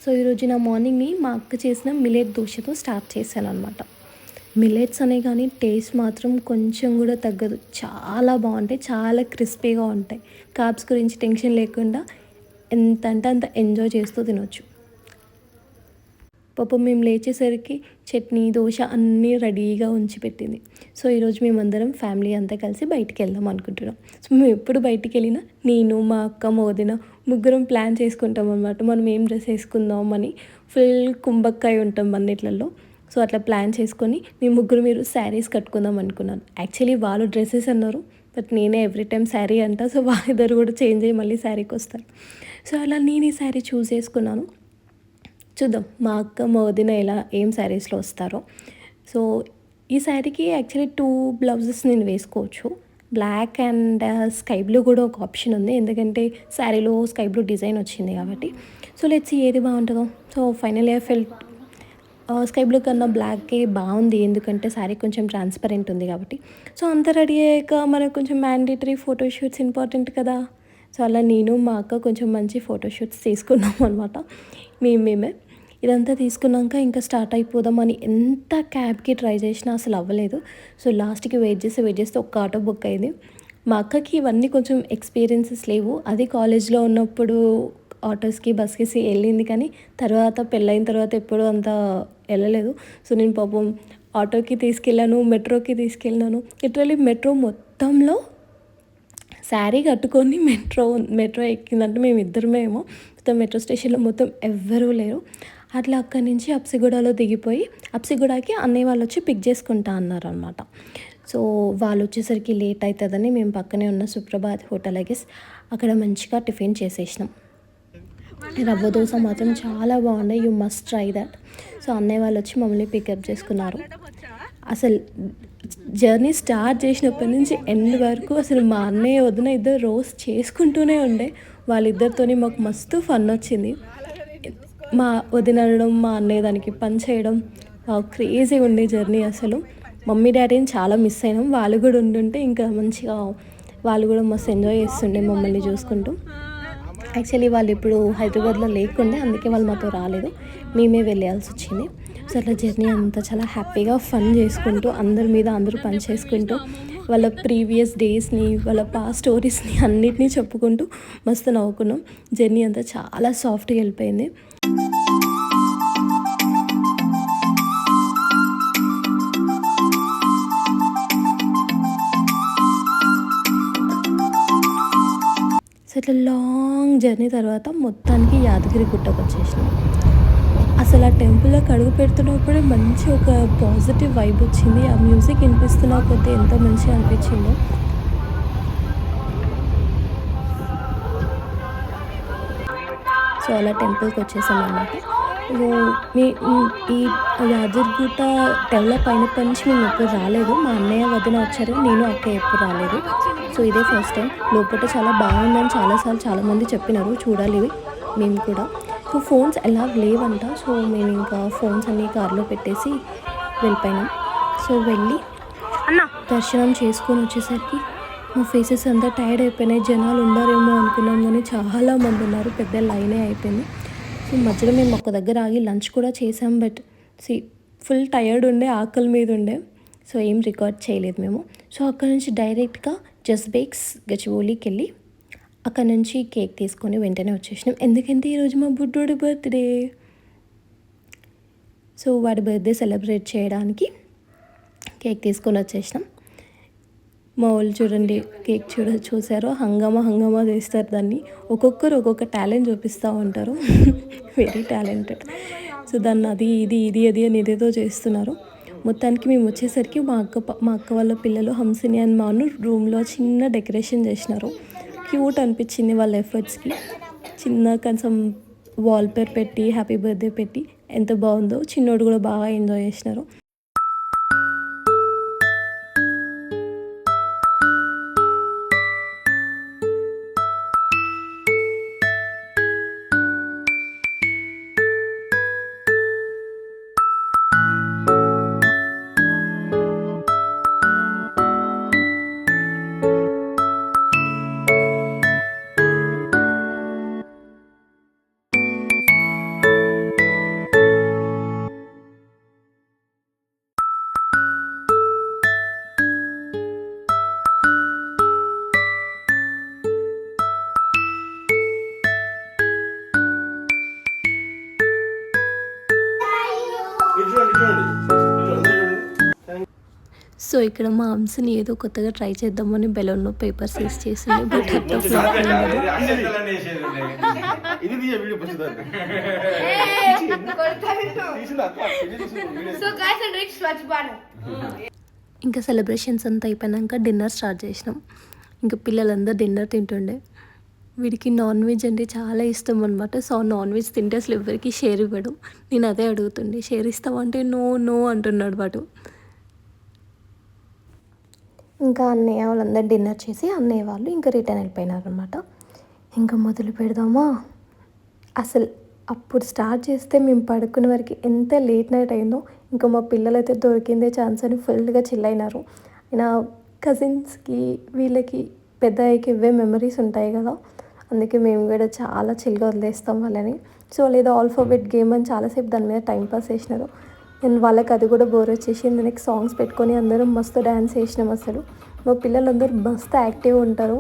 So ఈరోజు నా మార్నింగ్ని మా అక్క చేసిన మిల్లెట్ దోశతో స్టార్ట్ చేశాననమాట. మిల్లెట్స్ అనే కానీ టేస్ట్ మాత్రం కొంచెం కూడా తగ్గదు. చాలా బాగుంటాయి, చాలా క్రిస్పీగా ఉంటాయి. కార్బ్స్ గురించి టెన్షన్ లేకుండా ఎంత అంటే అంత ఎంజాయ్ చేస్తూ తినొచ్చు. పాపం మేము లేచేసరికి చట్నీ, దోశ అన్నీ రెడీగా ఉంచి పెట్టింది. సో ఈరోజు మేమందరం ఫ్యామిలీ అంతా కలిసి బయటికి వెళ్దాం అనుకుంటున్నాం. సో మేము ఎప్పుడు బయటికి వెళ్ళినా నేను, మా అక్క, మా వదిన ముగ్గురం ప్లాన్ చేసుకుంటాం అనమాట. మనం ఏం డ్రెస్ వేసుకుందాం అని ఫుల్ కుంభక్కాయ ఉంటాం అన్నిట్లలో. సో అట్లా ప్లాన్ చేసుకొని మేము ముగ్గురు మీరు శారీస్ కట్టుకుందాం అనుకున్నాను. యాక్చువల్లీ వాళ్ళు డ్రెస్సెస్ అన్నారు, బట్ నేనే ఎవ్రీ టైం శారీ అంట. సో వాళ్ళిద్దరు కూడా చేంజ్ అయ్యి మళ్ళీ శారీకి వస్తారు. సో అలా నేను ఈ శారీ చూస్ చేసుకున్నాను. చూద్దాం మా అక్క, మా వదిన ఏం శారీస్లో వస్తారో. సో ఈ శారీకి యాక్చువల్లీ 2 బ్లౌజెస్ నేను వేసుకోవచ్చు. బ్లాక్ అండ్ స్కై బ్లూ కూడా ఒక ఆప్షన్ ఉంది, ఎందుకంటే శారీలో స్కై బ్లూ డిజైన్ వచ్చింది కాబట్టి. సో లెట్స్ ఏది బాగుంటుందో. So finally I felt sky blue కన్నా బ్లాకే బాగుంది, ఎందుకంటే శారీ కొంచెం ట్రాన్స్పరెంట్ ఉంది కాబట్టి. సో అంత రెడీ అయ్యాక మనకు కొంచెం మ్యాండేటరీ ఫోటోషూట్స్ ఇంపార్టెంట్ కదా. సో అలా నేను, మా అక్క కొంచెం మంచి ఫోటోషూట్స్ తీసుకున్నాం అనమాట. మేమే ఇదంతా తీసుకున్నాక ఇంకా స్టార్ట్ అయిపోదామని ఎంత క్యాబ్కి ట్రై చేసినా అసలు అవ్వలేదు. సో లాస్ట్కి వెయిట్ చేస్తే ఒక్క ఆటో బుక్ అయింది. మా అక్కకి ఇవన్నీ కొంచెం ఎక్స్పీరియన్సెస్ లేవు. అది కాలేజ్లో ఉన్నప్పుడు ఆటోస్కి, బస్కి వెళ్ళింది, కానీ తర్వాత పెళ్ళైన తర్వాత ఎప్పుడూ అంత వెళ్ళలేదు. సో నేను పాపం ఆటోకి తీసుకెళ్ళాను, మెట్రోకి తీసుకెళ్ళాను. లిటరల్లీ మెట్రో మొత్తంలో శారీ కట్టుకొని మెట్రో ఎక్కిందంటే మేము ఇద్దరమేమో. మొత్తం మెట్రో స్టేషన్లో మొత్తం ఎవ్వరూ లేరు. అట్లా అక్కడి నుంచి అప్సిగూడలో దిగిపోయి అప్సిగూడకి అన్నయ్య వాళ్ళు వచ్చి పిక్ చేసుకుంటా అన్నారు అనమాట. సో వాళ్ళు వచ్చేసరికి లేట్ అవుతుందని మేము పక్కనే ఉన్న సుప్రభాత్ హోటల్ అక్కడ మంచిగా టిఫిన్ చేసేసినాం. రవ్వ దోశ మాత్రం చాలా బాగుండే, you must try that. So అన్నయ్య వాళ్ళు వచ్చి మమ్మల్ని పికప్ చేసుకున్నారు. అసలు జర్నీ స్టార్ట్ చేసినప్పటి నుంచి ఎండ్ వరకు అసలు మా అన్నయ్య, వదిన ఇద్దరు రోస్ట్ చేసుకుంటూనే ఉండే. వాళ్ళిద్దరితోని మాకు మస్తు ఫన్ వచ్చింది. మా వదిన అనడం, మా అన్నయ్య దానికి పని చేయడం, క్రేజీ ఉండే జర్నీ అసలు. మమ్మీ డాడీని చాలా మిస్ అయినాం. వాళ్ళు కూడా ఉండుంటే ఇంకా మంచిగా వాళ్ళు కూడా మస్తు ఎంజాయ్ చేస్తుండే మమ్మల్ని చూసుకుంటూ. యాక్చువల్లీ వాళ్ళు ఇప్పుడు హైదరాబాద్లో లేకుండే, అందుకే వాళ్ళు మాతో రాలేదు, మేమే వెళ్ళాల్సి వచ్చింది. సో అట్లా జర్నీ అంతా చాలా హ్యాపీగా ఫన్ చేసుకుంటూ అందరూ పని చేసుకుంటూ వాళ్ళ ప్రీవియస్ డేస్ని, వాళ్ళ పాస్ట్ స్టోరీస్ని అన్నిటినీ చెప్పుకుంటూ మస్తు నవ్వుకున్నాం. జర్నీ అంతా చాలా సాఫ్ట్గా వెళ్ళిపోయింది. సో ఇట్లా లాంగ్ జర్నీ తర్వాత మొత్తానికి యాదగిరి గుట్టకు వచ్చేసినాం. అసలు ఆ టెంపుల్లోకి అడుగు పెడుతున్నప్పుడే మంచి ఒక పాజిటివ్ వైబ్ వచ్చింది. ఆ మ్యూజిక్ వినిపిస్తున్న కొద్దీ ఎంతో మంచిగా అనిపించిందో. సో అలా టెంపుల్కి వచ్చేసాం అన్నమాట. ఈ యాదగిరిగుట్ట డెవలప్ అయినప్పటి నుంచి మేము ఎప్పుడు రాలేదు. మా అన్నయ్య, వదిన వచ్చారు, నేను, అక్క ఎప్పుడు రాలేదు. సో ఇదే ఫస్ట్ టైం. లోపల చాలా బాగుందని చాలాసార్లు చాలామంది చెప్పినారు, చూడాలి మేము కూడా. సో ఫోన్స్ ఎలా లేవంట. సో మేము ఇంకా ఫోన్స్ అన్నీ కార్లో పెట్టేసి వెళ్ళిపోయినాం. సో వెళ్ళి దర్శనం చేసుకొని వచ్చేసరికి మా ఫేసెస్ అంతా టైర్డ్ అయిపోయినాయి. జనాలు ఉన్నారేమో అనుకున్నాం, కానీ చాలామంది ఉన్నారు, పెద్ద లైనే అయిపోయింది. సో మధ్యలో మేము ఒక దగ్గర ఆగి లంచ్ కూడా చేసాం, బట్ ఫుల్ టైర్డ్ ఉండే, ఆకలి మీద ఉండే. సో ఏం రికార్డ్ చేయలేదు మేము. సో అక్కడ నుంచి డైరెక్ట్గా జస్ట్ బేక్స్ గచ్చిబౌలికి వెళ్ళి అక్కడ నుంచి కేక్ తీసుకొని వెంటనే వచ్చేసినాం. ఎందుకంటే ఈరోజు మా బుడ్డోడి బర్త్డే. సో వాడి బర్త్డే సెలబ్రేట్ చేయడానికి కేక్ తీసుకొని వచ్చేసినాం. మా వాళ్ళు చూడండి, కేక్ చూసారో హంగామా చేస్తారు దాన్ని. ఒక్కొక్కరు ఒక్కొక్క టాలెంట్ చూపిస్తూ ఉంటారు, వెరీ టాలెంటెడ్. సో దాన్ని అది అని ఏదేదో చేస్తున్నారు. మొత్తానికి మేము వచ్చేసరికి మా అక్క వాళ్ళ పిల్లలు హంసిని అండ్ మాను రూమ్లో చిన్న డెకరేషన్ చేసినారు. క్యూట్ అనిపించింది వాళ్ళ ఎఫర్ట్స్కి. చిన్న కొంచెం వాల్పేపర్ పెట్టి హ్యాపీ బర్త్డే పెట్టి ఎంత బాగుందో. చిన్నోడు కూడా బాగా ఎంజాయ్ చేసినారు. సో ఇక్కడ మా అంశని ఏదో కొత్తగా ట్రై చేద్దామని బెలూన్లో పేపర్స్ వేసి చేసింది, బట్ అట్లా ఫ్లాప్ అయింది. ఇంకా సెలబ్రేషన్స్ అంతా అయిపోయినాక డిన్నర్ స్టార్ట్ చేసినాం. ఇంకా పిల్లలందరూ డిన్నర్ తింటుండే. వీడికి నాన్ వెజ్ అంటే చాలా ఇష్టం అనమాట. సో నాన్ వెజ్ తింటే అసలు ఎవరికి షేర్ ఇవ్వడు. నేను అదే అడుగుతుండే, షేర్ ఇస్తామంటే నో నో అంటున్నాడు వాడు. ఇంకా అన్నయ్య వాళ్ళందరూ డిన్నర్ చేసి అన్నయ్య వాళ్ళు ఇంకా రిటర్న్ వెళ్ళిపోయినారు అనమాట. ఇంకా మొదలు పెడదామా. అసలు అప్పుడు స్టార్ట్ చేస్తే మేము పడుకునే వరకు ఎంత లేట్ నైట్ అయిందో. ఇంకా మా పిల్లలైతే దొరికిందే ఛాన్స్ అని ఫుల్గా చిల్ అయినారు. అయినా కజిన్స్కి వీళ్ళకి పెద్ద అయ్యకి ఇవే మెమరీస్ ఉంటాయి కదా, అందుకే మేము కూడా చాలా చిల్గా వదిలేస్తాం వాళ్ళని. సో లేదా ఆల్ఫాబెట్ గేమ్ అని చాలాసేపు దాని మీద టైంపాస్ చేసినారు. నేను వాళ్ళకి అది కూడా బోర్ వచ్చేసి నెక్స్ట్ సాంగ్స్ పెట్టుకొని అందరం మస్తు డ్యాన్స్ చేసినాం. అసలు మా పిల్లలందరూ మస్తు యాక్టివ్ ఉంటారు.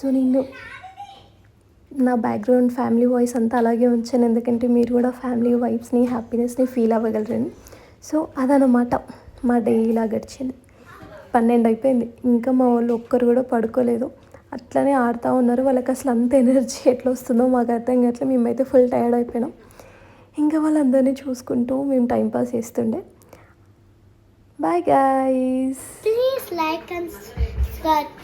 సో నేను నా బ్యాక్గ్రౌండ్ ఫ్యామిలీ వాయిస్ అంతా అలాగే ఉంచాను, ఎందుకంటే మీరు కూడా ఫ్యామిలీ వైబ్స్ని హ్యాపీనెస్ని ఫీల్ అవ్వగలరని. సో అదనమాట మా డే ఇలా గడిచింది. 12 అయిపోయింది, ఇంకా మా వాళ్ళు ఒక్కరు కూడా పడుకోలేదు, అట్లనే ఆడుతూ ఉన్నారు. వాళ్ళకి అసలు అంత ఎనర్జీ ఎట్లా వస్తుందో మాకు అర్థం కావట్లే. మేమైతే ఫుల్ టైర్డ్ అయిపోయినాం. ఇంకా వాళ్ళందరినీ చూసుకుంటూ మేము టైంపాస్ చేస్తుండే. Bye guys, please like and subscribe.